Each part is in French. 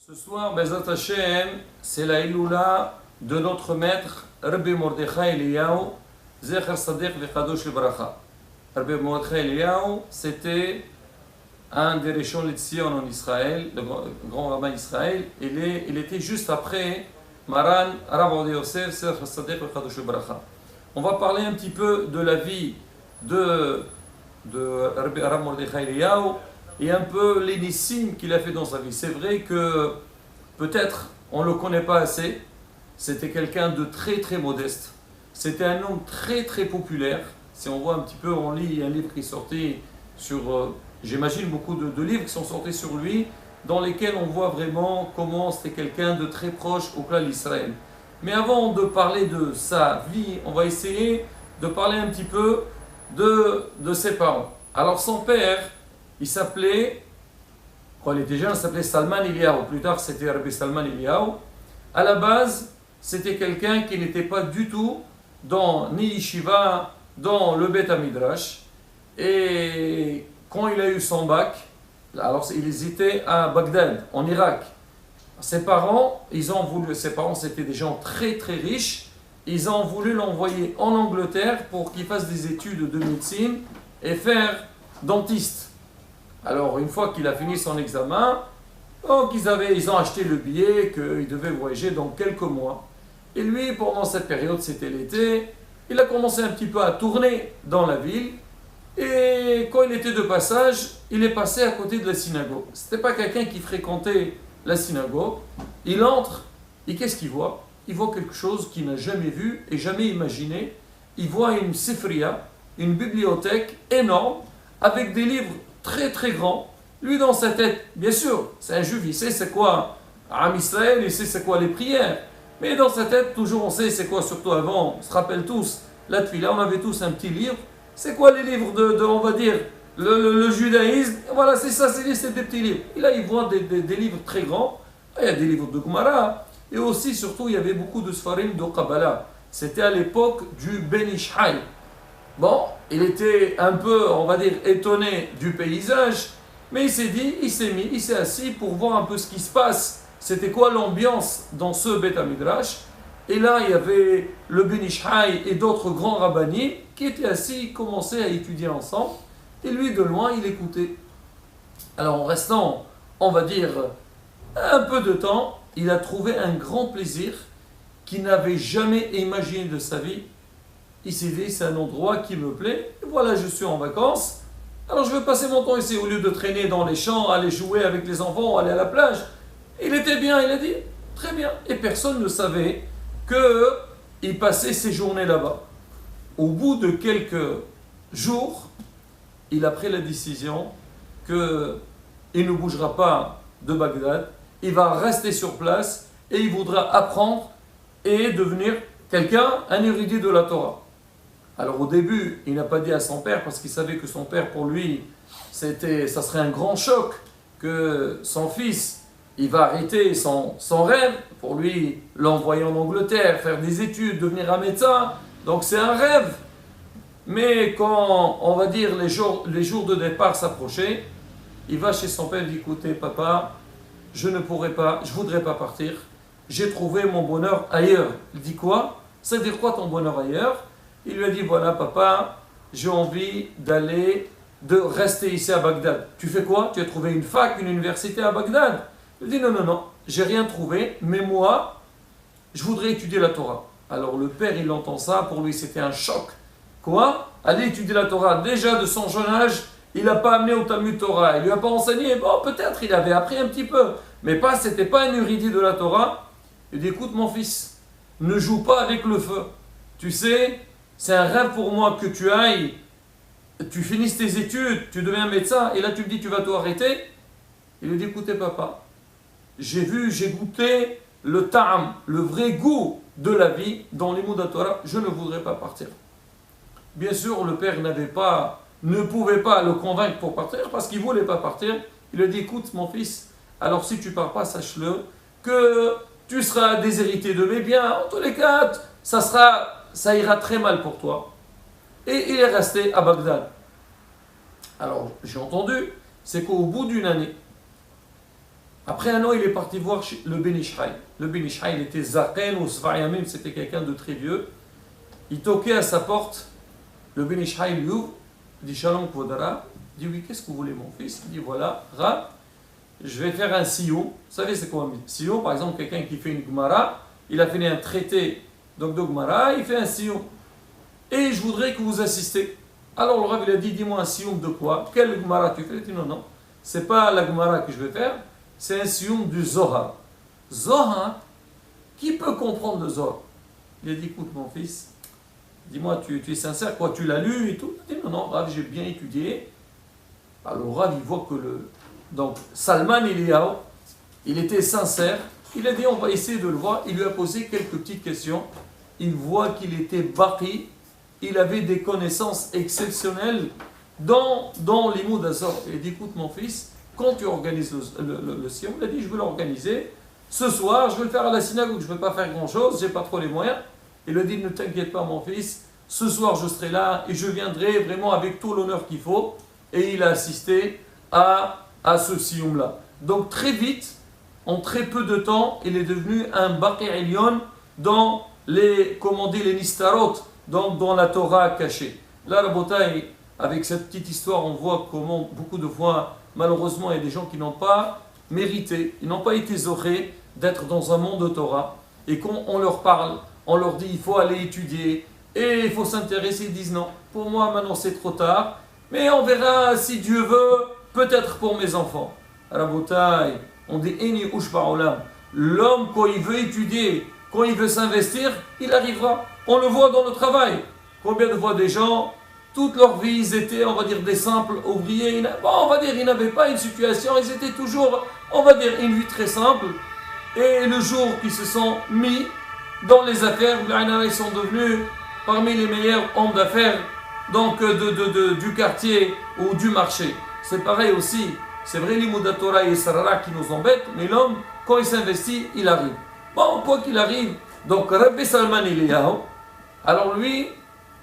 Ce soir, Bezat Hashem, c'est la Iloula de notre maître Rabbi Mordechai Eliyahu, Zecher Sadiq Vekadosh Libracha. Rabbi Mordechai Eliyahu, c'était un des Rishon LeZion en Israël, le grand rabbin d'Israël. Il était juste après Maran Rav Ovadia Yosef, Zecher Sadiq Vekadosh Libracha. On va parler un petit peu de la vie de Rabbi Mordechai Eliyahu et un peu les nissim qu'il a fait dans sa vie. C'est vrai que peut-être on ne le connaît pas assez. C'était quelqu'un de très très modeste. C'était un homme très très populaire. Si on voit un petit peu, on lit un livre qui est sorti sur, j'imagine beaucoup de livres qui sont sortis sur lui, dans lesquels on voit vraiment comment c'était quelqu'un de très proche au clan d'Israël. Mais avant de parler de sa vie, on va essayer de parler un petit peu de ses parents. Alors son père, il s'appelait, quand il était jeune, il s'appelait Salman Eliyahu. Plus tard, c'était Rabbi Salman Eliyahu. À la base, c'était quelqu'un qui n'était pas du tout dans ni Yeshiva, dans le Beth Midrash. Et quand il a eu son bac, alors ils étaient à Bagdad, en Irak. Ses parents c'était des gens très très riches. Ils ont voulu l'envoyer en Angleterre pour qu'il fasse des études de médecine et faire dentiste. Alors, une fois qu'il a fini son examen, donc ils ont acheté le billet qu'il devait voyager dans quelques mois. Et lui, pendant cette période, c'était l'été, il a commencé un petit peu à tourner dans la ville. Et quand il était de passage, il est passé à côté de la synagogue. Ce n'était pas quelqu'un qui fréquentait la synagogue. Il entre, et qu'est-ce qu'il voit? Il voit quelque chose qu'il n'a jamais vu et jamais imaginé. Il voit une sifria, une bibliothèque énorme, avec des livres très très grand. Lui dans sa tête, bien sûr, c'est un juif, il sait c'est quoi Am Israël, il sait c'est quoi les prières. Mais dans sa tête, toujours on sait c'est quoi, surtout avant, on se rappelle tous, la Tfila, on avait tous un petit livre. C'est quoi les livres de on va dire, le judaïsme? Voilà, c'est ça, c'est des petits livres. Et là, il voit des livres très grands. Il y a des livres de Gemara. Et aussi, surtout, il y avait beaucoup de Sfarim de Kabbalah. C'était à l'époque du Ben Ishai. Bon, il était un peu, on va dire, étonné du paysage, mais il s'est assis pour voir un peu ce qui se passe. C'était quoi l'ambiance dans ce Beth Midrash? Et là, il y avait le Ben Ishai et d'autres grands rabbanim qui étaient assis, commençaient à étudier ensemble. Et lui, de loin, il écoutait. Alors, en restant, on va dire, un peu de temps, il a trouvé un grand plaisir qu'il n'avait jamais imaginé de sa vie. Il s'est dit, c'est un endroit qui me plaît, et voilà, je suis en vacances, alors je vais passer mon temps ici, au lieu de traîner dans les champs, aller jouer avec les enfants, aller à la plage. Il était bien, il a dit, très bien. Et personne ne savait qu'il passait ses journées là-bas. Au bout de quelques jours, il a pris la décision qu'il ne bougera pas de Bagdad, il va rester sur place, et il voudra apprendre et devenir quelqu'un, un érudit de la Torah. Alors au début, il n'a pas dit à son père, parce qu'il savait que son père, pour lui, ça serait un grand choc, que son fils, il va arrêter son rêve, pour lui, l'envoyer en Angleterre, faire des études, devenir un médecin, donc c'est un rêve. Mais quand, on va dire, les jours de départ s'approchaient, il va chez son père et dit, écoutez papa, je ne voudrais pas partir, j'ai trouvé mon bonheur ailleurs. Il dit quoi? Ça veut dire quoi ton bonheur ailleurs? Il lui a dit, voilà papa, j'ai envie de rester ici à Bagdad. Tu fais quoi? Tu as trouvé une fac, une université à Bagdad? Il dit, non, j'ai rien trouvé, mais moi, je voudrais étudier la Torah. Alors le père, il entend ça, pour lui c'était un choc. Quoi? Aller étudier la Torah, déjà de son jeune âge, il n'a pas amené au Talmud Torah, il lui a pas enseigné, bon peut-être il avait appris un petit peu, mais c'était pas un érudit de la Torah. Il dit, écoute mon fils, ne joue pas avec le feu. Tu sais, c'est un rêve pour moi que tu ailles, tu finisses tes études, tu deviens médecin, et là tu me dis tu vas tout arrêter. Il lui dit, écoutez papa, j'ai goûté le ta'am, le vrai goût de la vie dans les mots de la Torah, je ne voudrais pas partir. Bien sûr, le père ne pouvait pas le convaincre pour partir, parce qu'il ne voulait pas partir. Il lui a dit, écoute mon fils, alors si tu ne pars pas, sache-le, que tu seras déshérité de mes biens, en tous les cas, ça ira très mal pour toi. Et il est resté à Bagdad. Alors, j'ai entendu, c'est qu'au bout d'une année, Après un an, il est parti voir le Ben Ishraï. Le Ben Ishraï, il était Zaqen ou Svayamim, c'était quelqu'un de très vieux. Il toquait à sa porte. Le Ben Ishraï lui ouvre, il dit Shalom Kvodara. Il dit oui, qu'est-ce que vous voulez, mon fils? Il dit voilà, Rab, je vais faire un sion. Vous savez, c'est quoi un sion? Par exemple, quelqu'un qui fait une Gemara, il a fait un traité donc de Gemara, il fait un sion. Et je voudrais que vous assistez. Alors le Rab, il a dit dis-moi un sion de quoi? Quelle Gemara tu fais? Il dit non, non, c'est pas la Gemara que je vais faire. C'est un sion du Zohar. Zohar, qui peut comprendre le Zohar? Il a dit, écoute mon fils, dis-moi, tu es sincère, quoi, tu l'as lu et tout? Il a dit, non, non, Rav, j'ai bien étudié. Alors Rav, il voit que donc, Salman Eliyahu, il était sincère. Il a dit, on va essayer de le voir. Il lui a posé quelques petites questions. Il voit qu'il était baqi. Il avait des connaissances exceptionnelles dans l'imoud d'Azor. Il a dit, écoute mon fils, quand tu organises le sion, il a dit, je vais l'organiser. Ce soir, je vais le faire à la synagogue, je ne vais pas faire grand-chose, je n'ai pas trop les moyens. Il a dit, ne t'inquiète pas mon fils, ce soir je serai là et je viendrai vraiment avec tout l'honneur qu'il faut. Et il a assisté à ce sion-là. Donc très vite, en très peu de temps, il est devenu un Baqi Elyon dans les Nistarot, donc dans la Torah cachée. Là, la bataille, avec cette petite histoire, on voit comment beaucoup de fois, malheureusement, il y a des gens qui n'ont pas mérité, ils n'ont pas été zorés d'être dans un monde de Torah. Et quand on leur parle, on leur dit il faut aller étudier et il faut s'intéresser, ils disent non, pour moi maintenant c'est trop tard, mais on verra si Dieu veut, peut-être pour mes enfants. À la bataille, on dit Eni Ush Ba'olam. L'homme, quand il veut étudier, quand il veut s'investir, il arrivera. On le voit dans le travail. Combien de fois des gens, toute leur vie, ils étaient, on va dire, des simples ouvriers. On va dire, ils n'avaient pas une situation, ils étaient toujours, on va dire, une vie très simple. Et le jour qu'ils se sont mis dans les affaires, ils sont devenus parmi les meilleurs hommes d'affaires donc du quartier ou du marché. C'est pareil aussi. C'est vrai, l'imoud Torah et Sarara qui nous embêtent, mais l'homme, quand il s'investit, il arrive. Bon, quoi qu'il arrive, donc Rabbi Salman Eliyahu, alors lui,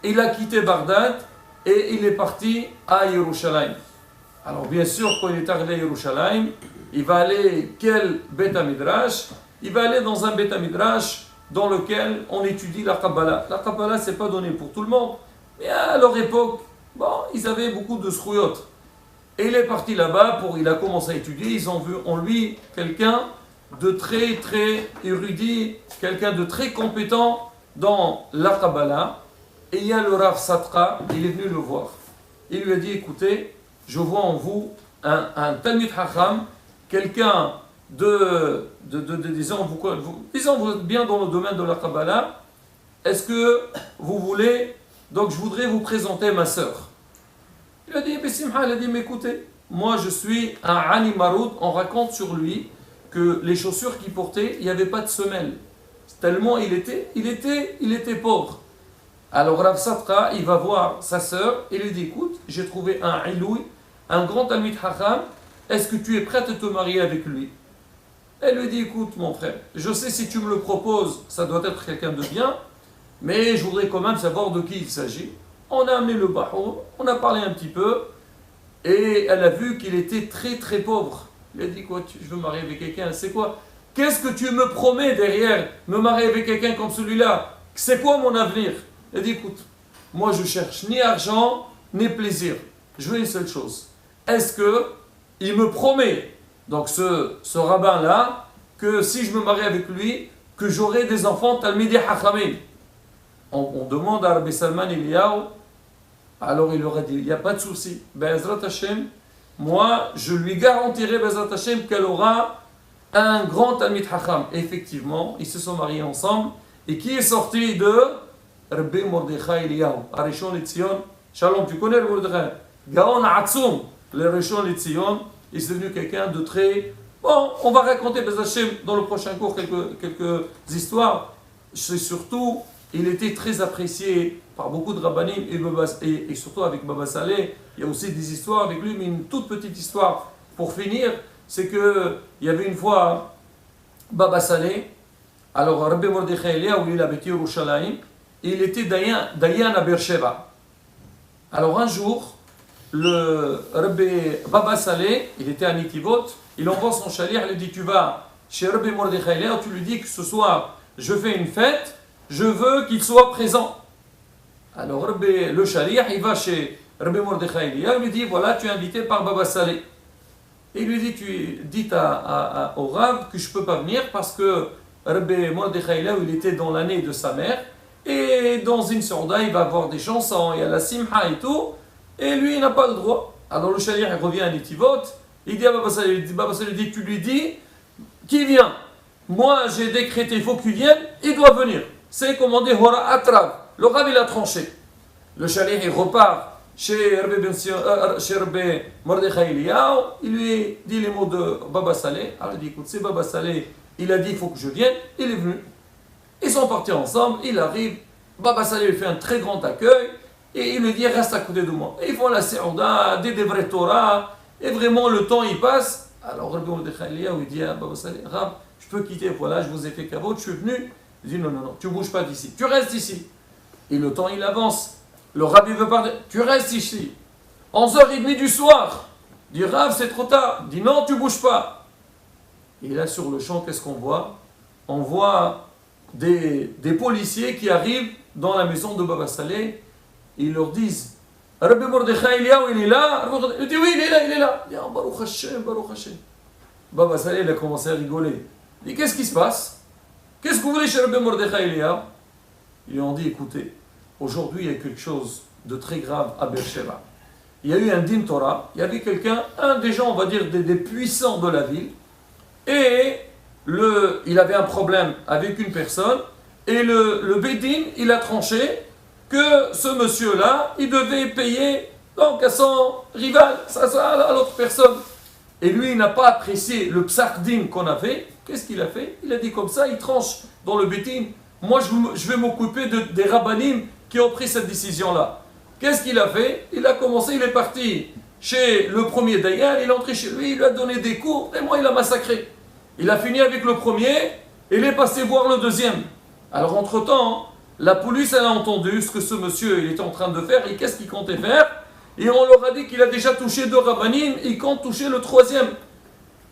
il a quitté Bagdad et il est parti à Yerushalayim. Alors bien sûr, quand il est arrivé à Yerushalayim, il va aller, quel Beth Midrash? Il va aller dans un Beth Midrash dans lequel on étudie la Kabbalah. La Kabbalah, c'est pas donné pour tout le monde, mais à leur époque, bon, ils avaient beaucoup de zchuyot. Et il est parti là-bas, il a commencé à étudier, ils ont vu en lui quelqu'un de très très érudit, quelqu'un de très compétent dans la Kabbalah. Et il y a le Rav Satra, il est venu le voir. Il lui a dit, écoutez, je vois en vous un Talmid Hacham, quelqu'un disons, vous êtes bien dans le domaine de la Kabbalah, est-ce que vous voulez, donc je voudrais vous présenter ma sœur. Il a dit, mais écoutez, moi je suis un Ani Maroud, on raconte sur lui que les chaussures qu'il portait, il n'y avait pas de semelle. Tellement il était pauvre. Alors Rav Satra, il va voir sa sœur et lui dit, écoute, j'ai trouvé un Iloui, un grand Talmid Hacham, est-ce que tu es prête à te marier avec lui? Elle lui dit, écoute mon frère, je sais si tu me le proposes, ça doit être quelqu'un de bien, mais je voudrais quand même savoir de qui il s'agit. On a amené le Bahour, on a parlé un petit peu, et elle a vu qu'il était très très pauvre. Il a dit, quoi, je veux me marier avec quelqu'un, c'est quoi? Qu'est-ce que tu me promets derrière, me marier avec quelqu'un comme celui-là? C'est quoi mon avenir? Il a dit, écoute, moi je cherche ni argent, ni plaisir. Je veux une seule chose. Est-ce que il me promet, donc ce rabbin-là, que si je me marie avec lui, que j'aurai des enfants Talmidei Hachamim? On demande à Rabbi Salman Eliyahu, alors il leur a dit, il n'y a pas de souci. Be'ezrat Hashem, moi je lui garantirai Be'ezrat Hashem qu'elle aura un grand Talmid Hacham. Effectivement, ils se sont mariés ensemble. Et qui est sorti de Rabbi Mordechai Eliyahu, à Rishon LeZion? Shalom, tu connais le Mordechai? Gaon Atzum, le Rishon LeZion, il est devenu quelqu'un de très... Bon, on va raconter Be'ezrat Hashem dans le prochain cours quelques histoires. C'est surtout, il était très apprécié par beaucoup de rabbanim et surtout avec Baba Saleh. Il y a aussi des histoires avec lui, mais une toute petite histoire pour finir, c'est que il y avait une fois Baba Saleh, alors Rabbi Mordechai Eliyahu, il habitait Yerushalayim, et il était Dayan à Beersheba. Alors un jour, le Rabbi Baba Saleh, il était à Netivot, il envoie son shaliach, il lui dit tu vas chez Rabbi Mordechai Eliyahu, tu lui dis que ce soir je fais une fête, je veux qu'il soit présent. Alors le shaliach, il va chez Rabbi Mordechai Eliyahu, il lui dit voilà, tu es invité par Baba Saleh. Et il lui dit tu dis au Rav que je ne peux pas venir parce que Rabbi Mordechai Eliyahu, il était dans l'année de sa mère. Et dans une sorda, il va avoir des chansons, il y a la simha et tout, et lui, il n'a pas le droit. Alors le shaliach, il revient à Netivot, il dit à Baba Saleh, tu lui dis, qui vient? Moi, j'ai décrété, il faut qu'il vienne, il doit venir. C'est commandé Hora Atrav. Le Rav, il a tranché. Le shaliach, il repart chez Rabbi Mordechai Eliyahu, il lui dit les mots de Baba Saleh. Alors il dit, écoute, c'est Baba Saleh, il a dit, il faut que je vienne, il est venu. Ils sont partis ensemble, il arrive, Baba Saleh lui fait un très grand accueil, et il lui dit reste à côté de moi. Et ils font la séouda, des vrais Torah, et vraiment le temps il passe. Alors Rabbi Mordechai Eliyahu, il dit à Baba Saleh, Rav, je peux quitter, voilà, je vous ai fait caveau, je suis venu. Il dit non, tu ne bouges pas d'ici, tu restes ici. Et le temps il avance, le Rabbi veut partir, tu restes ici. 11h30 du soir, il dit Rav, c'est trop tard. Il dit non, tu ne bouges pas. Et là sur le champ, qu'est-ce qu'on voit? On voit des policiers qui arrivent dans la maison de Baba Saleh, et ils leur disent Rabbi Mordechai Eliyahu, il est là? Il dit oui, il est là. Il dit oh, Baruch Hashem, Baruch Hashem. Baba Saleh, il a commencé à rigoler. Il dit qu'est-ce qui se passe? Qu'est-ce que vous voulez chez Rabbi Mordechai Eliyahu? Ils lui ont dit écoutez, aujourd'hui il y a quelque chose de très grave à Beersheba. Il y a eu un din Torah, il y avait quelqu'un, un des gens, on va dire des puissants de la ville, et il avait un problème avec une personne, et le Bédin, il a tranché que ce monsieur-là, il devait payer donc à son rival, à l'autre personne. Et lui, il n'a pas apprécié le psardin qu'on a fait. Qu'est-ce qu'il a fait? Il a dit comme ça, il tranche dans le Bédin. Moi, je vais m'occuper des rabbanim qui ont pris cette décision-là. Qu'est-ce qu'il a fait? Il a commencé, il est parti chez le premier Dayan, il est entré chez lui, il lui a donné des coups, et moi, il a massacré. Il a fini avec le premier, et il est passé voir le deuxième. Alors, entre-temps, la police, elle a entendu ce que ce monsieur il était en train de faire, et qu'est-ce qu'il comptait faire? Et on leur a dit qu'il a déjà touché 2 rabbanim, il compte toucher le 3e.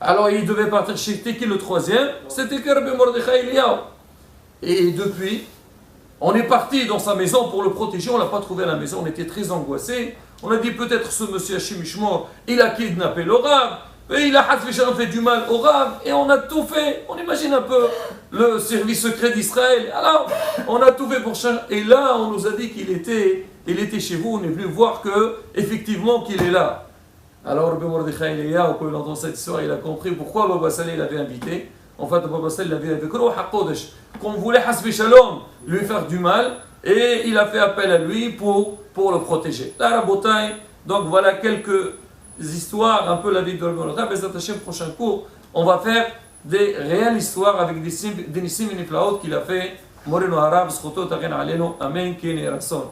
Alors, il devait partir chez qui le 3e? C'était Rabbi Mordechai Eliyahu. Et depuis, on est parti dans sa maison pour le protéger, on ne l'a pas trouvé à la maison, on était très angoissés. On a dit peut-être ce monsieur Hashim Ishmael, il a kidnappé le Rav, et il a fait du mal au Rav, et on a tout fait. On imagine un peu le service secret d'Israël. Alors, on a tout fait pour changer. Et là, on nous a dit qu'il était chez vous, on est venu voir que, effectivement, qu'il est là. Alors, Rabbi Mordechai Eliyahu, quand il entend cette histoire, il a compris pourquoi Baba Saleh l'avait invité. En fait, Baba Saleh l'avait avec Ruh HaKodesh, qu'on voulait Hasbi Shalom lui faire du mal, et il a fait appel à lui pour le protéger. Là, Rabotai, donc voilà quelques histoires, un peu la vie de Rabbi Mordechai. Mais attaché au prochain cours, on va faire des réelles histoires avec des nissim et niflaot qu'il a fait. Moreno Harab, Schuto Tagen Aleno, Amen, Kene Rasson.